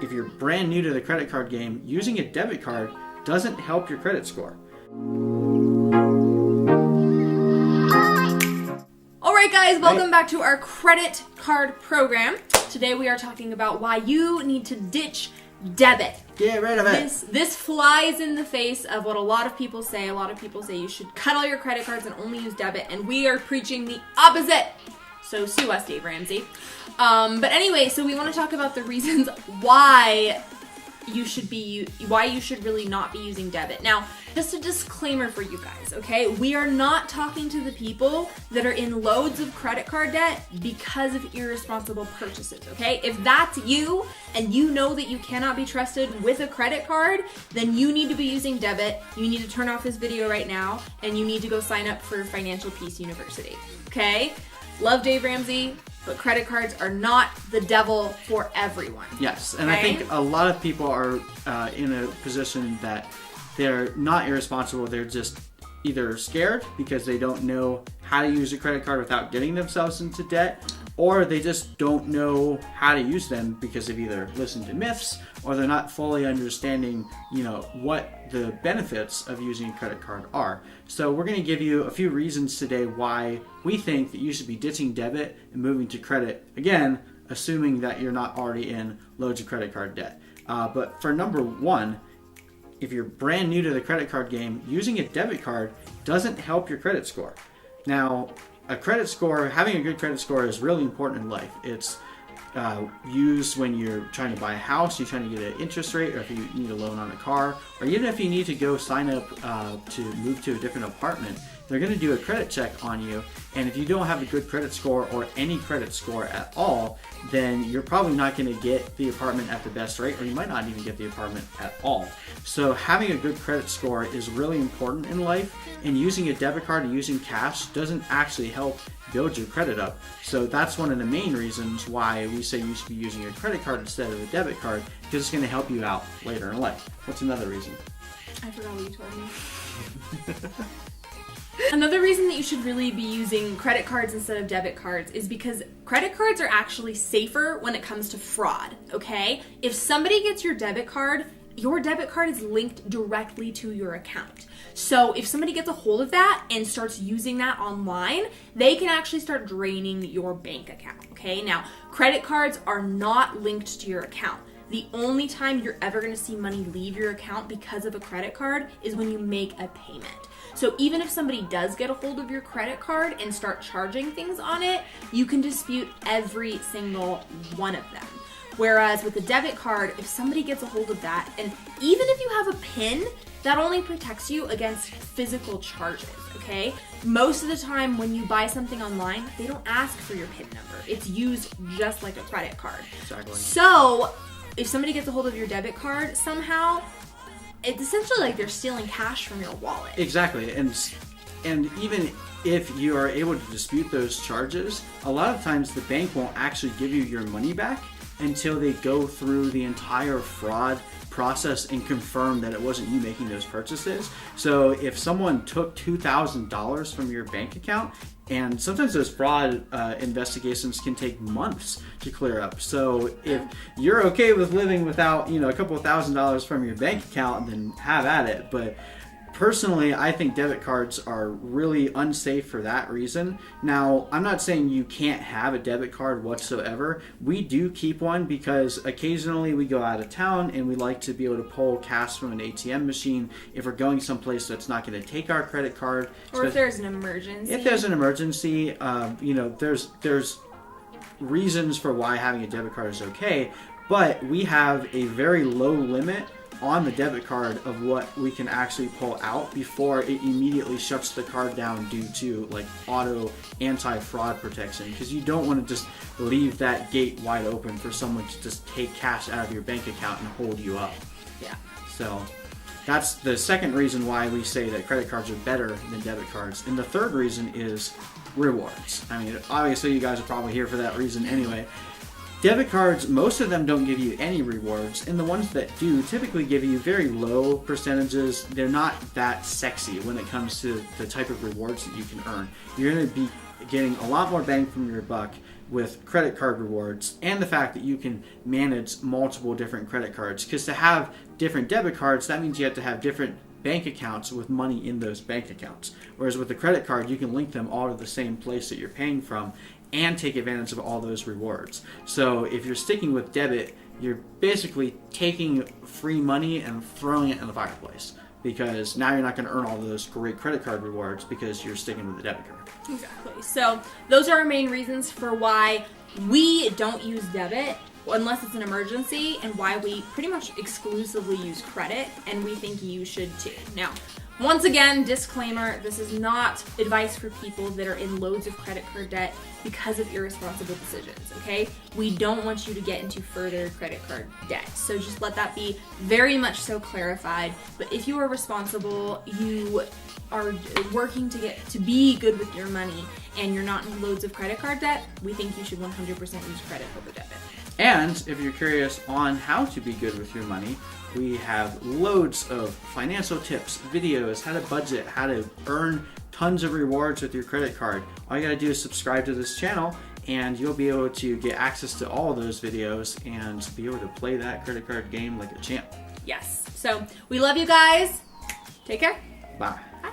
if you're brand new to the credit card game, using a debit card doesn't help your credit score. All right, guys, welcome back to our credit card program. Today we are talking about why you need to ditch debit. Get rid of it. This flies in the face of what a lot of people say. A lot of people say you should cut all your credit cards and only use debit, and we are preaching the opposite. So sue us, Dave Ramsey. But anyway, so we want to talk about the reasons why you should really not be using debit. Now, just a disclaimer for you guys, okay? We are not talking to the people that are in loads of credit card debt because of irresponsible purchases, okay? If that's you and you know that you cannot be trusted with a credit card, then you need to be using debit. You need to turn off this video right now and you need to go sign up for Financial Peace University, okay? Love Dave Ramsey, but credit cards are not the devil for everyone. Yes, and okay? I think a lot of people are in a position that they're not irresponsible. They're just either scared because they don't know how to use a credit card without getting themselves into debt, or they just don't know how to use them because they've either listened to myths or they're not fully understanding, what the benefits of using a credit card are. So we're going to give you a few reasons today why we think that you should be ditching debit and moving to credit. Again, assuming that you're not already in loads of credit card debt. But for number one, if you're brand new to the credit card game, using a debit card doesn't help your credit score. Now, having a good credit score is really important in life. It's used when you're trying to buy a house, you're trying to get an interest rate, or if you need a loan on a car, or even if you need to go sign up to move to a different apartment. They're going to do a credit check on you, and if you don't have a good credit score or any credit score at all, then you're probably not going to get the apartment at the best rate, or you might not even get the apartment at all. So having a good credit score is really important in life, and using a debit card and using cash doesn't actually help build your credit up. So that's one of the main reasons why we say you should be using a credit card instead of a debit card, because it's going to help you out later in life. What's another reason? I forgot what you told me. Another reason that you should really be using credit cards instead of debit cards is because credit cards are actually safer when it comes to fraud, okay? If somebody gets your debit card is linked directly to your account. So if somebody gets a hold of that and starts using that online, they can actually start draining your bank account, okay? Now, credit cards are not linked to your account. The only time you're ever going to see money leave your account because of a credit card is when you make a payment. So even if somebody does get a hold of your credit card and start charging things on it, you can dispute every single one of them. Whereas with a debit card, if somebody gets a hold of that, and even if you have a PIN, that only protects you against physical charges, okay? Most of the time when you buy something online, they don't ask for your PIN number. It's used just like a credit card. Exactly. So if somebody gets a hold of your debit card somehow, it's essentially like they're stealing cash from your wallet. Exactly, and even if you are able to dispute those charges, a lot of times the bank won't actually give you your money back until they go through the entire fraud process and confirm that it wasn't you making those purchases. So if someone took $2,000 from your bank account, and sometimes those fraud investigations can take months to clear up. So if you're okay with living without, a couple of $1,000s from your bank account, then have at it. But personally, I think debit cards are really unsafe for that reason. Now, I'm not saying you can't have a debit card whatsoever. We do keep one because occasionally we go out of town and we like to be able to pull cash from an ATM machine if we're going someplace that's not going to take our credit card. Or if there's an emergency. If there's an emergency, there's reasons for why having a debit card is okay, but we have a very low limit on the debit card of what we can actually pull out before it immediately shuts the card down due to auto anti-fraud protection, because you don't want to just leave that gate wide open for someone to just take cash out of your bank account and hold you up. Yeah. So that's the second reason why we say that credit cards are better than debit cards. And the third reason is rewards. I mean, obviously you guys are probably here for that reason anyway. Debit cards, most of them don't give you any rewards, and the ones that do typically give you very low percentages. They're not that sexy when it comes to the type of rewards that you can earn. You're going to be getting a lot more bang from your buck with credit card rewards and the fact that you can manage multiple different credit cards. Because to have different debit cards, that means you have to have different bank accounts with money in those bank accounts. Whereas with the credit card, you can link them all to the same place that you're paying from and take advantage of all those rewards. So if you're sticking with debit, you're basically taking free money and throwing it in the fireplace, because now you're not going to earn all those great credit card rewards because you're sticking with the debit card. Exactly. So those are our main reasons for why we don't use debit unless it's an emergency, and why we pretty much exclusively use credit, and we think you should too. Now, once again, disclaimer, this is not advice for people that are in loads of credit card debt because of irresponsible decisions, okay? We don't want you to get into further credit card debt. So just let that be very much so clarified. But if you are responsible, you are working to be good with your money, and you're not in loads of credit card debt, we think you should 100% use credit over debit. And if you're curious on how to be good with your money, we have loads of financial tips, videos, how to budget, how to earn tons of rewards with your credit card. All you gotta do is subscribe to this channel, and you'll be able to get access to all of those videos and be able to play that credit card game like a champ. Yes. So we love you guys. Take care. Bye. Bye.